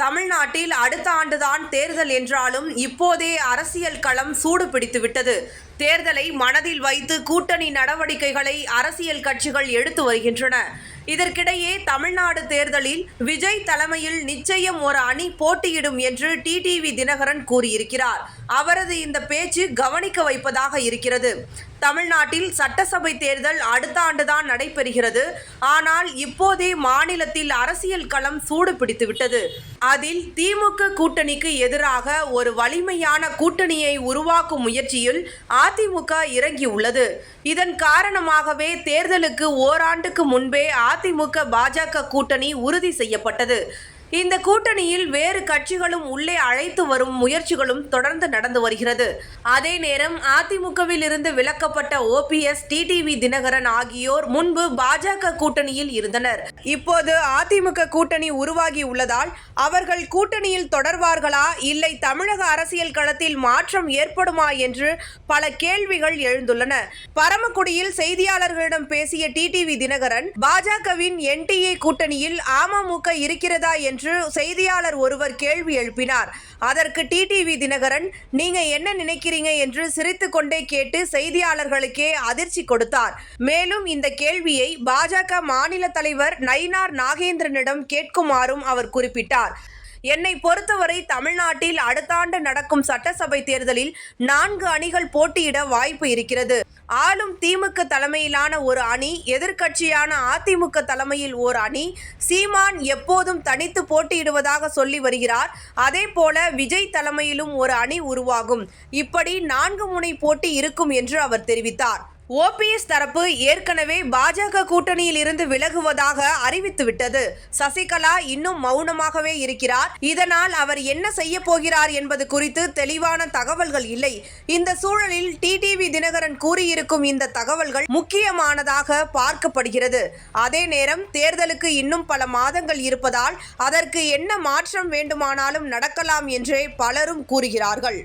தமிழ்நாட்டில் அடுத்த ஆண்டுதான் தேர்தல் என்றாலும் இப்போதே அரசியல் களம் சூடு பிடித்துவிட்டது. தேர்தலை மனதில் வைத்து கூட்டணி நடவடிக்கைகளை அரசியல் கட்சிகள் எடுத்து வருகின்றன. இதற்கிடையே தமிழ்நாடு தேர்தலில் விஜய் தலைமையில் நிச்சயம் ஒரு அணி போட்டியிடும் என்று டிடிவி தினகரன் கூறியிருக்கிறார். அவரது இந்த பேச்சு கவனிக்க வைப்பதாக இருக்கிறது. தமிழ்நாட்டில் சட்டசபை தேர்தல் அடுத்த ஆண்டுதான் நடைபெறுகிறது. ஆனால் இப்போதே மாநிலத்தில் அரசியல் களம் சூடு பிடித்துவிட்டது. அதில் திமுக கூட்டணிக்கு எதிராக ஒரு வலிமையான கூட்டணியை உருவாக்கும் முயற்சியில் அதிமுக இறங்கியுள்ளது. இதன் காரணமாகவே தேர்தலுக்கு ஓராண்டுக்கு முன்பே அதிமுக பாஜக கூட்டணி உறுதி செய்யப்பட்டது. இந்த கூட்டணியில் வேறு கட்சிகளும் உள்ளே அழைத்து வரும் முயற்சிகளும் தொடர்ந்து நடந்து வருகிறது. அதே நேரம் அதிமுகவில் இருந்து விலக்கப்பட்ட OPS, டிடிவி தினகரன் ஆகியோர் முன்பு பாஜக கூட்டணியில் இருந்தனர். இப்போது அதிமுக கூட்டணி உருவாகி உள்ளதால் அவர்கள் கூட்டணியில் தொடர்வார்களா, இல்லை தமிழக அரசியல் களத்தில் மாற்றம் ஏற்படுமா என்று பல கேள்விகள் எழுந்துள்ளன. பரமக்குடியில் செய்தியாளர்களிடம் பேசிய டிடிவி தினகரன், பாஜகவின் NDA கூட்டணியில் அமமுக இருக்கிறதா என்று செய்தியாளர் ஒருவர் கேள்வி எழுப்பினார். அதற்கு டிடிவி தினகரன், நீங்க என்ன நினைக்கிறீங்க என்று சிரித்துக் கொண்டே கேட்டு செய்தியாளர்களுக்கே அதிர்ச்சி கொடுத்தார். மேலும் இந்த கேள்வியை பாஜக மாநில தலைவர் நயினார் நாகேந்திரனிடம் கேட்குமாறும் அவர் குறிப்பிட்டார். என்னை பொறுத்தவரை தமிழ்நாட்டில் அடுத்த ஆண்டு நடக்கும் சட்டசபை தேர்தலில் 4 அணிகள் போட்டியிட வாய்ப்பு இருக்கிறது. ஆளும் திமுக தலைமையிலான ஒரு அணி, எதிர்க்கட்சியான அதிமுக தலைமையில் ஒரு அணி. சீமான் எப்போதும் தனித்து போட்டியிடுவதாக சொல்லி வருகிறார். அதே போல விஜய் தலைமையிலும் ஒரு அணி உருவாகும். இப்படி 4 முனை போட்டி இருக்கும் என்று அவர் தெரிவித்தார். OPS தரப்பு ஏற்கனவே பாஜக கூட்டணியில் இருந்து விலகுவதாக அறிவித்துவிட்டது. சசிகலா இன்னும் மௌனமாகவே இருக்கிறார். இதனால் அவர் என்ன செய்ய போகிறார் என்பது குறித்து தெளிவான தகவல்கள் இல்லை. இந்த சூழலில் டிடிவி தினகரன் கூறியிருக்கும் இந்த தகவல்கள் முக்கியமானதாக பார்க்கப்படுகிறது. அதே நேரம் தேர்தலுக்கு இன்னும் பல மாதங்கள் இருப்பதால் அதற்கு என்ன மாற்றம் வேண்டுமானாலும் நடக்கலாம் என்றே பலரும் கூறுகிறார்கள்.